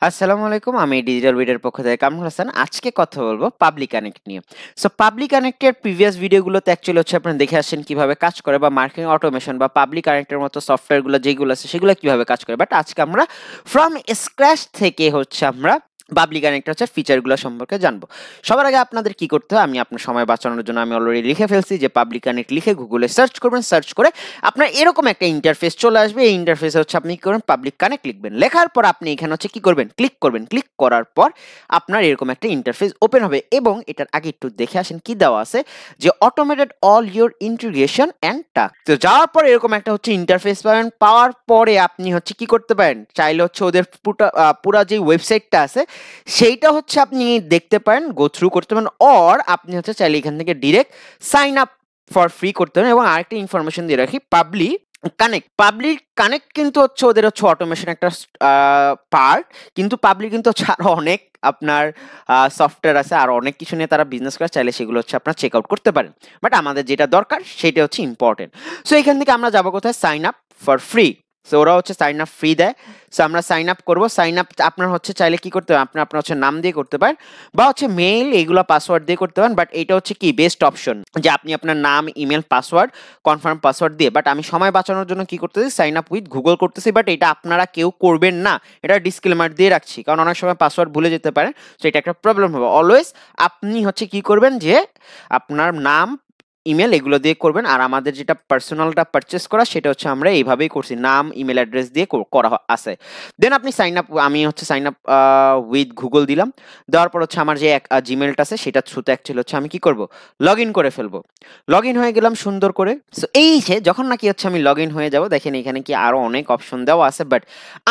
আসসালামু আলাইকুম। আমি ডিজিটাল উইটের পক্ষ থেকে কামরুল হাসান। আজকে কথা বলবো পাবলিক কানেক্ট নিয়ে। সো পাবলিক কানেক্টের প্রিভিয়াস ভিডিওগুলোতে অ্যাকচুয়ালি হচ্ছে আপনারা দেখে আসছেন কিভাবে কাজ করে বা মার্কেটিং অটোমেশন বা পাবলিক কানেক্টের মতো সফটওয়্যারগুলো যেগুলো আছে সেগুলো কিভাবে কাজ করে। বাট আজকে আমরা ফ্রম স্ক্র্যাচ থেকে হচ্ছে আমরা পাবলিক কানেক্ট হচ্ছে ফিচারগুলো সম্পর্কে জানবো। সবার আগে আপনাদের কি করতে হয়, আমি আপনার সময় বাঁচানোর জন্য আমি অলরেডি লিখে ফেলছি যে পাবলিক কানেক্ট লিখে গুগলে সার্চ করবেন। সার্চ করে আপনার এরকম একটা ইন্টারফেস চলে আসবে। এই ইন্টারফেসে হচ্ছে আপনি কি করবেন, পাবলিক কানেক্ট লিখবেন। লেখার পর আপনি এখানে হচ্ছে কি করবেন, ক্লিক করবেন। ক্লিক করার পর আপনার এরকম একটা ইন্টারফেস ওপেন হবে এবং এটার আগে একটু দেখে আসেন কি দেওয়া আছে যে automated all your integration and task. তো যাওয়ার পর এরকম একটা হচ্ছে ইন্টারফেস পাবেন। পাওয়ার পরে আপনি হচ্ছে কি করতে পারেন, চাইলে হচ্ছে ওদের পুরা যে ওয়েবসাইটটা আছে সেইটা হচ্ছে আপনি দেখতে পারেন, গো থ্রু করতে পারেন। অর আপনি হচ্ছে চাইলে এখান থেকে direct sign up for free করতে পারেন। এবং আরেকটা ইনফরমেশন দিয়ে রাখি, পাবলিক কানেক্ট কিন্তু হচ্ছে ওদের হচ্ছে অটোমেশন একটা পার্ট, কিন্তু পাবলিক কিন্তু হচ্ছে আরো অনেক আপনার সফটওয়্যার আছে আর অনেক কিছু নিয়ে তারা বিজনেস করে, চাইলে সেগুলো হচ্ছে আপনার চেক আউট করতে পারেন। বাট আমাদের যেটা দরকার সেটা হচ্ছে ইম্পর্টেন্ট। সো এখান থেকে আমরা যাবো কোথায়, sign up for free. So ওরা হচ্ছে সাইন আপ ফ্রি দেয়। সো আমরা সাইন আপ করবো। সাইন আপ আপনার হচ্ছে চাইলে কি করতে পারেন, আপনার হচ্ছে নাম দিয়ে করতে পারেন বা হচ্ছে মেইল এইগুলো পাসওয়ার্ড দিয়ে করতে পারেন। বাট এটা হচ্ছে কি বেস্ট অপশন যে আপনি আপনার নাম, ইমেল, পাসওয়ার্ড, কনফার্ম পাসওয়ার্ড দিয়ে। বাট আমি সময় বাঁচানোর জন্য কি করতেছি, সাইন আপ উইথ গুগল করতেছি। বাট এটা আপনারা কেউ করবেন না, এটা ডিসক্লেমার দিয়ে রাখছি, কারণ অনেক সময় পাসওয়ার্ড ভুলে যেতে পারেন। সো এটা একটা প্রবলেম হবে। অলওয়েজ আপনি হচ্ছে কি করবেন যে আপনার নাম, ইমেল এগুলো দিয়ে করবেন। আর আমাদের যেটা পার্সোনালটা পারচেস করা সেটা হচ্ছে আমরা এইভাবেই করছি, নাম, ইমেল অ্যাড্রেস দিয়ে করা আছে। দেন আপনি সাইন আপ, আমি হচ্ছে সাইন আপ উইথ গুগল দিলাম। দেওয়ার পর হচ্ছে আমার যে জিমেলটা আছে সেটা থ্রুতে অ্যাকচুয়ালি হচ্ছে আমি কি করব, লগ ইন করে ফেলবো। লগ ইন হয়ে গেলাম সুন্দর করে। সো এই যে যখন নাকি হচ্ছে আমি লগ ইন হয়ে যাব, দেখেন এখানে কি আরো অনেক অপশন দেওয়া আছে। বাট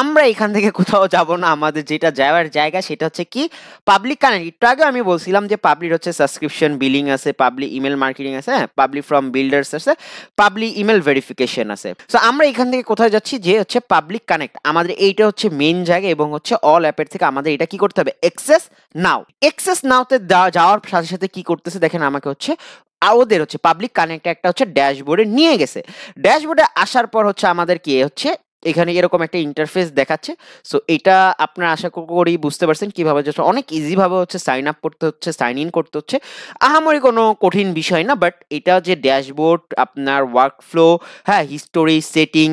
আমরা এখান থেকে কোথাও যাব না, আমাদের যেটা যাওয়ার জায়গা সেটা হচ্ছে কি পাবলিক কানেক্ট। একটু আগে আমি বলছিলাম যে পাবলিক হচ্ছে সাবস্ক্রিপশন বিলিং আছে, পাবলিক ইমেল মার্কেটিং আছে, পাবলিক ফ্রম বিল্ডার্স আছে, পাবলিক ইমেল ভেরিফিকেশন আছে। সো আমরা এখান থেকে কোথায় যাচ্ছি, যে হচ্ছে পাবলিক কানেক্ট। আমাদের এইটা হচ্ছে মেইন জায়গা এবং হচ্ছে অল অ্যাপের থেকে আমাদের এটা কি করতে হবে, এক্সেস নাও। এক্সেস নাওতে যাওয়ার সাথে সাথে কি করতেছে দেখেন, আমাকে হচ্ছে ওদের হচ্ছে পাবলিক কানেক্ট একটা হচ্ছে ড্যাশবোর্ডে নিয়ে গেছে। ড্যাশবোর্ডে আসার পর হচ্ছে আমাদের কি হচ্ছে এখানে এরকম একটা ইন্টারফেস দেখাচ্ছে। সো এটা আপনারা আশা করি বুঝতে পারছেন কিভাবে হচ্ছে অনেক ইজি ভাবে হচ্ছে সাইন আপ করতে হচ্ছে, সাইন ইন করতে হচ্ছে। আহামরি কোনো কঠিন বিষয় না। বাট এটা যে ড্যাশবোর্ড, আপনার ওয়ার্ক ফ্লো, হ্যাঁ, হিস্টোরি, সেটিং,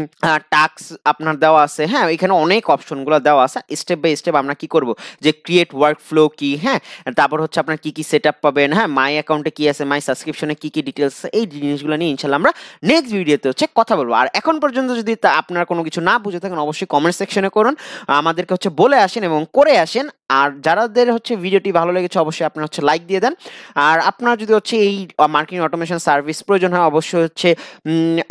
টাস্ক আপনার দেওয়া আছে, হ্যাঁ, এখানে অনেক অপশনগুলো দেওয়া আছে। স্টেপ বাই স্টেপ আমরা কি করব, যে ক্রিয়েট ওয়ার্ক ফ্লো কি, হ্যাঁ, তারপর হচ্ছে আপনার কি কি সেট আপ পাবেন, হ্যাঁ, মাই অ্যাকাউন্টে কি আছে, মাই সাবস্ক্রিপশনে কি কি ডিটেলস, এই জিনিসগুলো নিয়ে ইনশাল্লাহ আমরা নেক্সট ভিডিওতে হচ্ছে কথা বলবো। আর এখন পর্যন্ত যদি আপনার কোনো কিছু না বুঝে থাকেন অবশ্যই কমেন্ট সেকশনে করুন, আমাদেরকে হচ্ছে বলে আসেন এবং করে আসেন। আর যারাদের হচ্ছে ভিডিওটি ভালো লেগেছে অবশ্যই আপনারা হচ্ছে লাইক দিয়ে দেন। আর আপনার যদি হচ্ছে এই মার্কেটিং অটোমেশন সার্ভিস প্রয়োজন হয় অবশ্যই হচ্ছে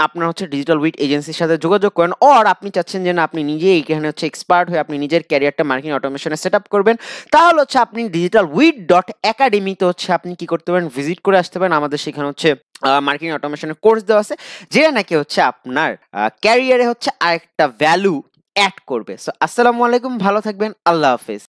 আপনার হচ্ছে ডিজিটাল উইট এজেন্সির সাথে যোগাযোগ করেন। আর আপনি চাচ্ছেন যে না আপনি নিজে এইখানে হচ্ছে এক্সপার্ট হয়ে আপনি নিজের ক্যারিয়ারটা মার্কেটিং অটোমেশনে সেট আপ করবেন, তাহলে হচ্ছে আপনি ডিজিটাল উইট ডট একাডেমিতে হচ্ছে আপনি কি করতে পারেন, ভিজিট করে আসতে পারেন। আমাদের সেখানে হচ্ছে মার্কেটিং অটোমেশনের কোর্স দেওয়া আছে, যেটা নাকি হচ্ছে আপনার ক্যারিয়ারে হচ্ছে আরেকটা ভ্যালু অ্যাড করবে। সো আসসালামু আলাইকুম, ভালো থাকবেন, আল্লাহ হাফেজ।